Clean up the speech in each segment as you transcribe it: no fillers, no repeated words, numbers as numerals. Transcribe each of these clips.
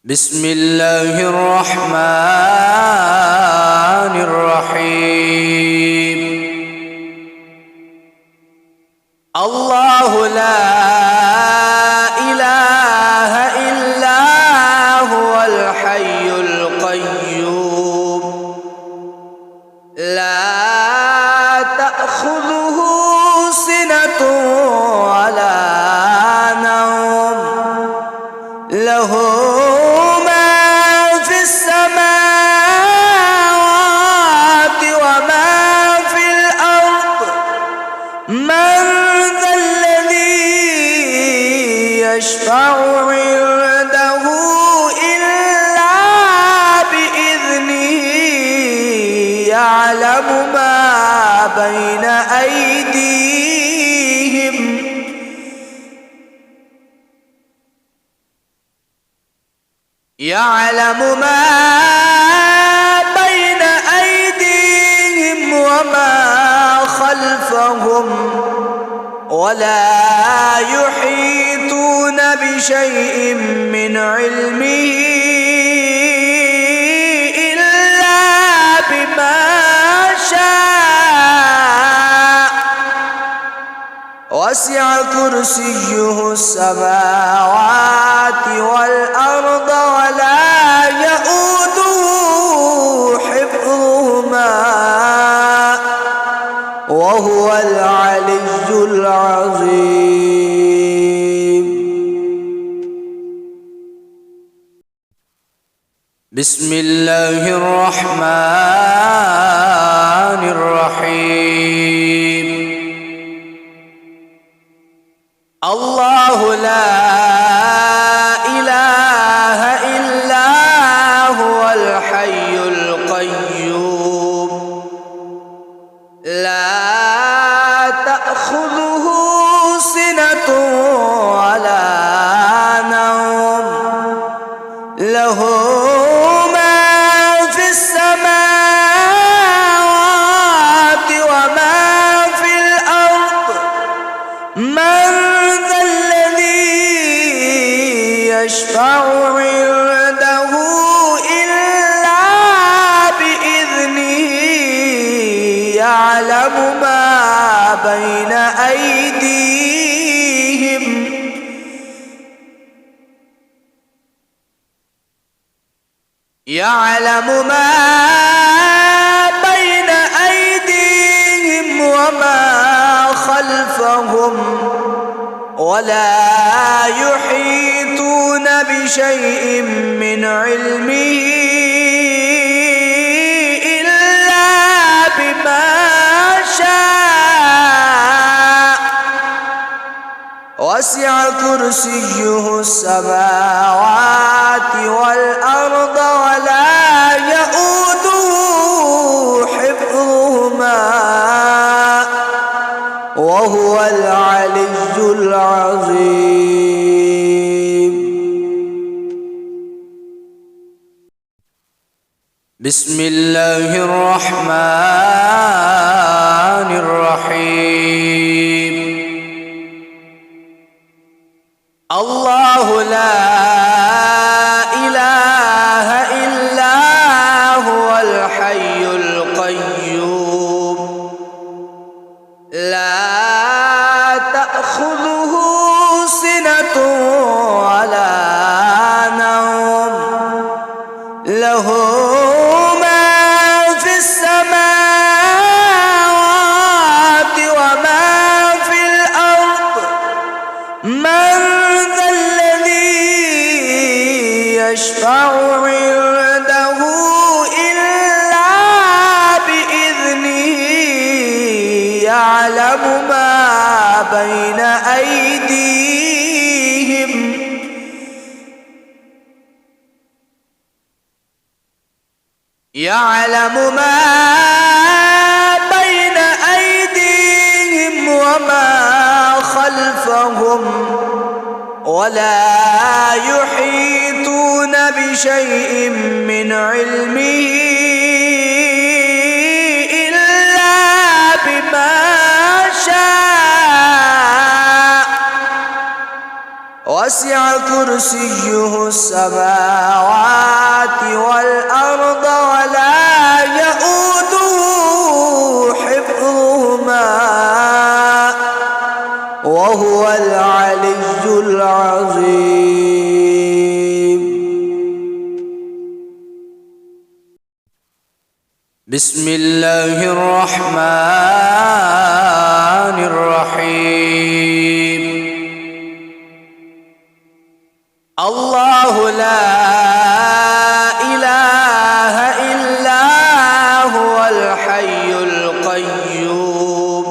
بسم الله الرحمن الرحيم. الله لا إله إلا هو الحي القيوم لا تأخذه سنة ولا نوم له يشفع عنده إلا بإذنه يعلم ما بين أيديهم وما خلفهم ولا يحيطون بشيء من علمه إلا بما شاء وسع كرسيه السماوات والأرض ولا يئوده حفظهما وهو العلي العظيم. بسم الله الرحمن الرحيم. الله لا إله إلا هو الحي القيوم لا تأخذه سنة ولا نوم له ما في السماوات وما في الأرض من ذا الذي يشفع عنده إلا بإذنه يعلم ما بين أيديهم وما خلفهم ولا يحيطون بشيء من علمه إلا بما شاء وسع كرسيه السماوات والأرض ولا يئوده حفظهما وهو العلي العظيم. بسم الله الرحمن الرحيم. الله لا إله إلا هو الحي القيوم لا تأخذه سنة ولا نوم له ما في السماوات وما في الأرض من ذا الذي يشفع عنده إلا بإذنه يعلم ما بين أيديهم وما خلفهم ولا يحيطون بشيء من علمه إلا بما شاء وسع كرسيه السماوات والأرض ولا يؤوده حفظهما وهو العلي العظيم. بسم الله الرحمن الرحيم. الله لا إله إلا هو الحي القيوم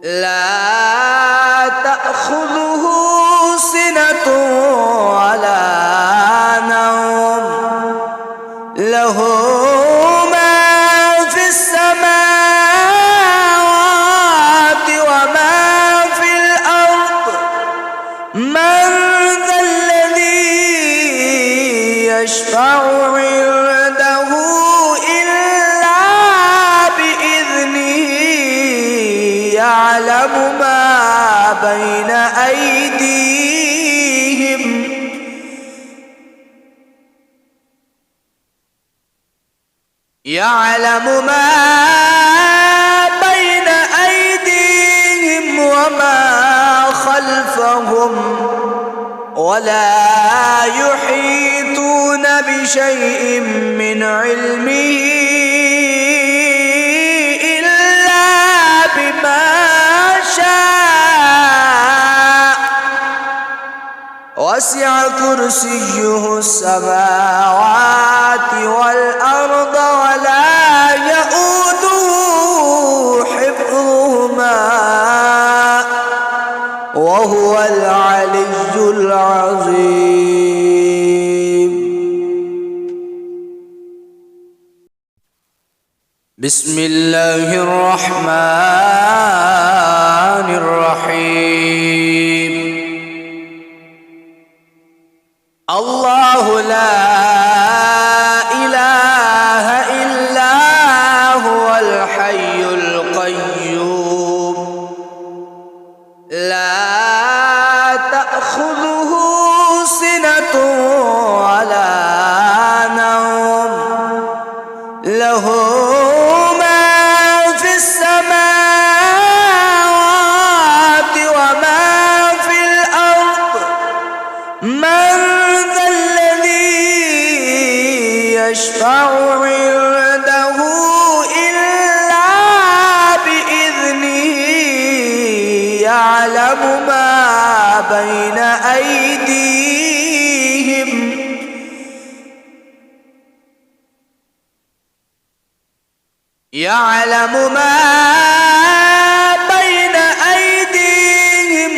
لا تأخذه سنة ولا نوم له ما في السماوات وما في الأرض من ذا الذي يشفع عنده إلا بإذنه يعلم ما بين أيديهم وما خلفهم ولا يحيطون بشيء من علمه إلا بما شاء وسع كرسيه السماوات والأرض ولا يؤوده حفظهما وهو العلي العظيم. بسم الله الرحمن الرحيم. الله لا إله إلا هو الحي القيوم لا تأخذه سنة ولا نوم له ما في السماوات وما في الأرض من ذا الذي يشفع عنده إلا بإذنه يعلم ما بين أيديهم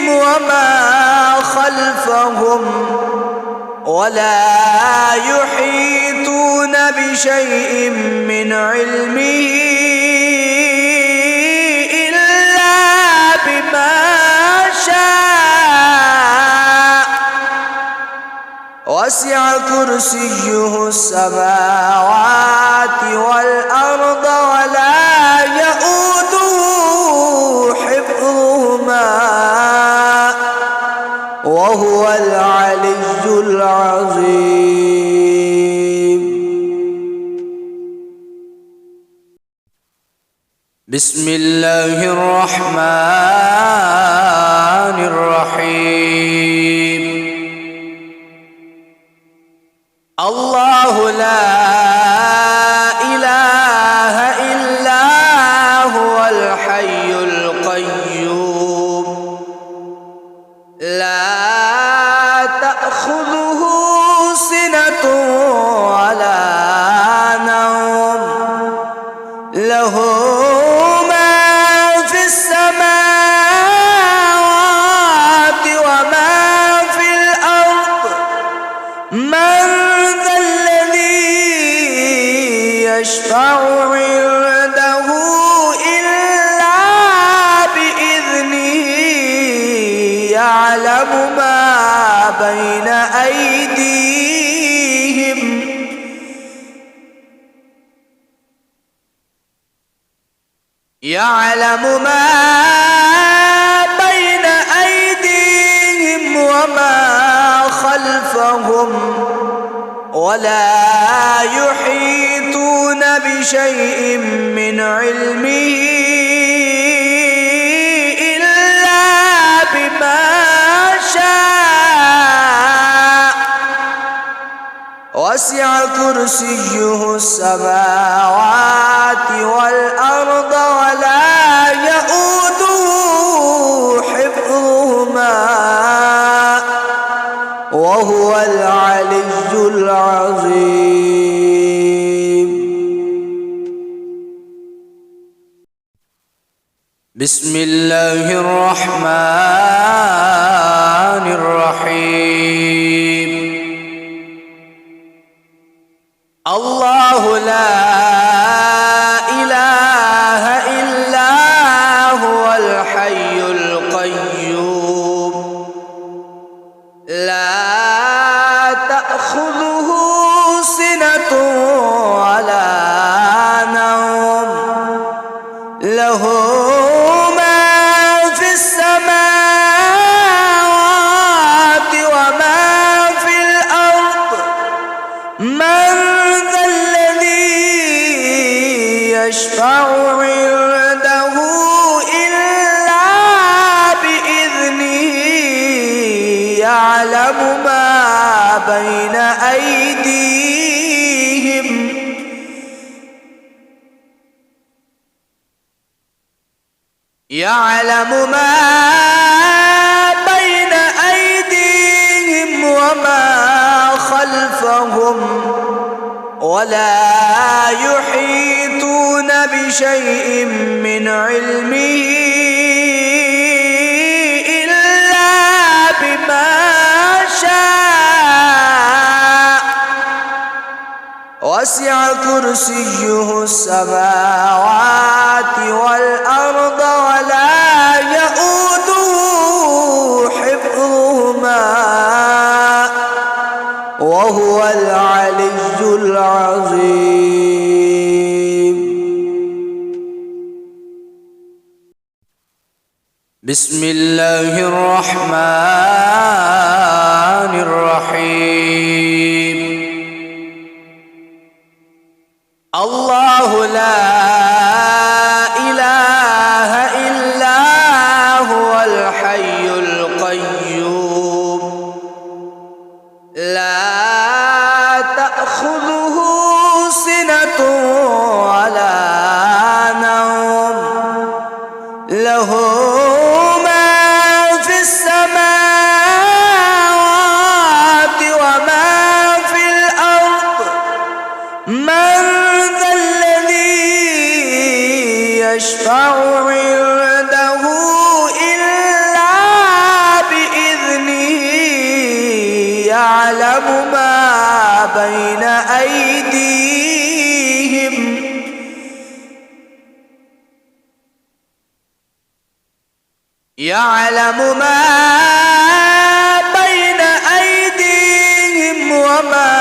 وما خلفهم ولا يحيطون بشيء من علمه إلا بما شاء وسع كرسيه السماوات والأرض ولا يؤوده حفظهما وهو العلي العظيم. بسم الله الرحمن الرحيم. الله لا إله إلا هو الحي القيوم لا تأخذه سنة ولا نوم له ما في السماوات وما في الأرض من ذا الذي يشفع عنده إلا بإذنه يعلم ما بين أيديهم وما خلفهم ولا يحيطون بشيء من علمه إلا بما شاء وسع كرسيه السماوات والأرض ولا يئوده حفظهما وهو العلي العظيم. بسم الله الرحمن الرحيم. الله لا إله إلا هو الحي القيوم لا تأخذه سنة ولا نوم له ما في السماوات وما في الأرض من ذا الذي يشفع عنده إلا بإذنه يعلم ما بين أيديهم وما خلفهم ولا يحيطون بشيء من علمه إلا بما شاء وسع كرسيه السماوات والأرض ولا يئوده حفظهما وهو العلي العظيم. بسم الله الرحمن الرحيم. الله لا إله إلا هو الحي القيوم لا تأخذه سنة ولا نوم له ما في السماوات وما في الأرض من ذا الذي يشفع عنده إلا بإذنه يعلم ما بين أيديهم وما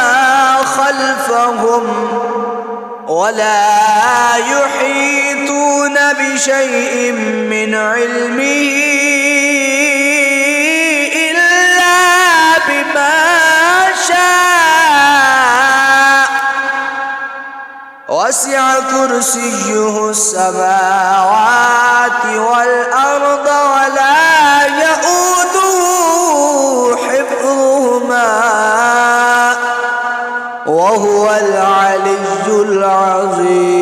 خلفهم ولا يحيطون بشيء من علمه إلا بما شاء وسع كرسيه السماوات والأرض ولا يئوده حفظهما وهو العلي العظيم.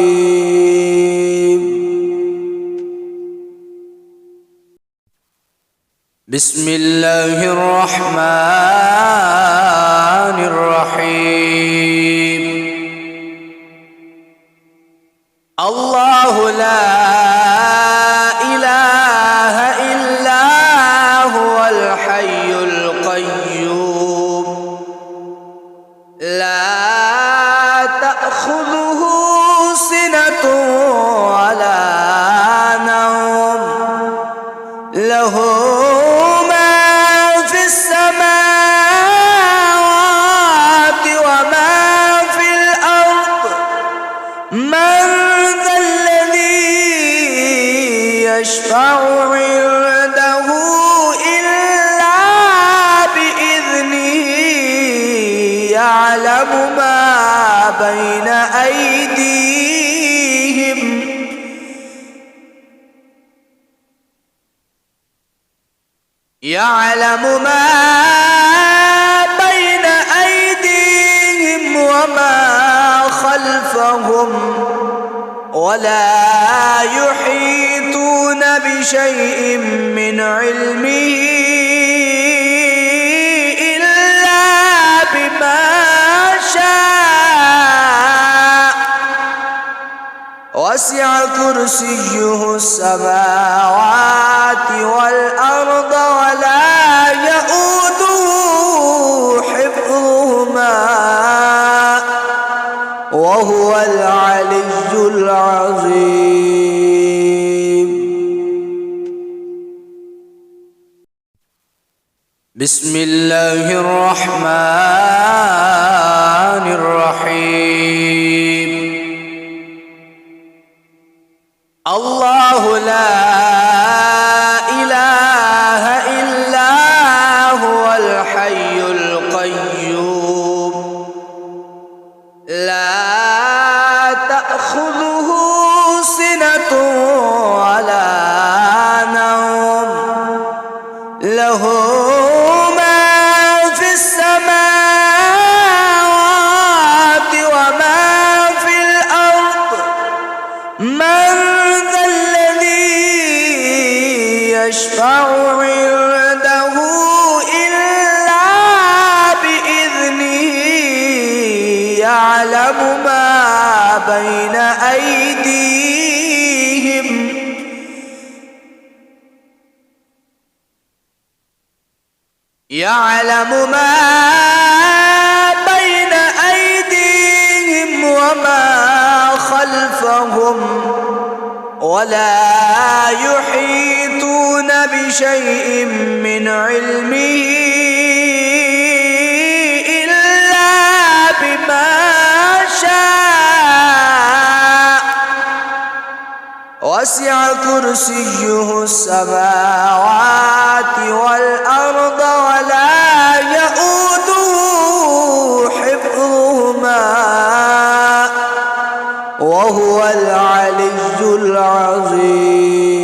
بسم الله الرحمن الرحيم. الله لا إله إلا هو الحي القيوم لا تأخذه سنة ولا نوم له ما في السماوات يعلم ما بين أيديهم وما خلفهم ولا يحيطون بشيء من علمه إلا بما شاء وسع كرسيه السماوات والأرض ولا يئوده حفظهما وهو العلي العظيم. بسم الله الرحمن الرحيم. الله لا إله إلا هو الحي القيوم لا تأخذه سنة ولا نوم له ما في السماوات وما في الأرض من ذا الذي يشفع عنده إلا بإذنه يعلم ما بين أيديهم وما خلفهم ولا يحيطون بشيء من علمه إلا بما شاء وسع كرسيه السماوات والأرض ولا يئوده حفظهما وهو العلي العظيم.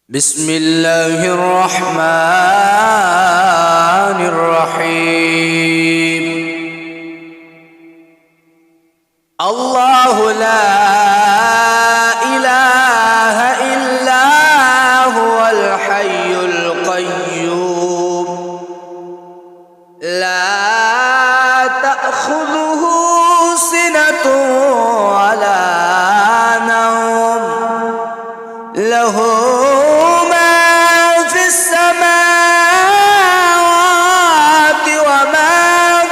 بسم الله الرحمن الرحيم. الله لا إله إلا هو الحي القيوم لا تأخذه سنة ولا نوم له ما في السماوات وما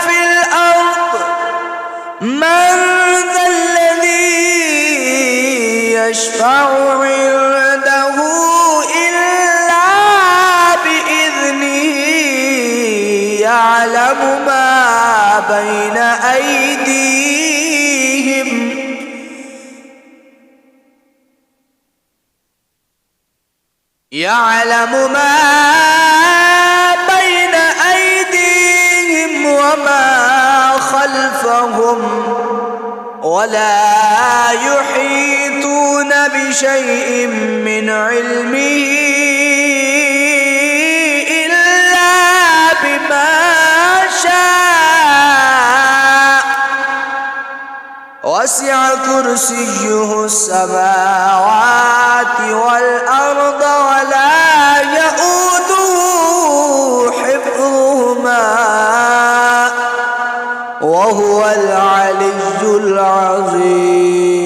في الأرض من ذا الذي يشفع عنده إلا بإذنه يعلم ما بين أيديهم وما خلفهم ولا يحيطون بشيء من علمه إلا بما شاء وسع كرسيه السماوات والأرض ولا يئوده حفظهما وهو العلي العظيم.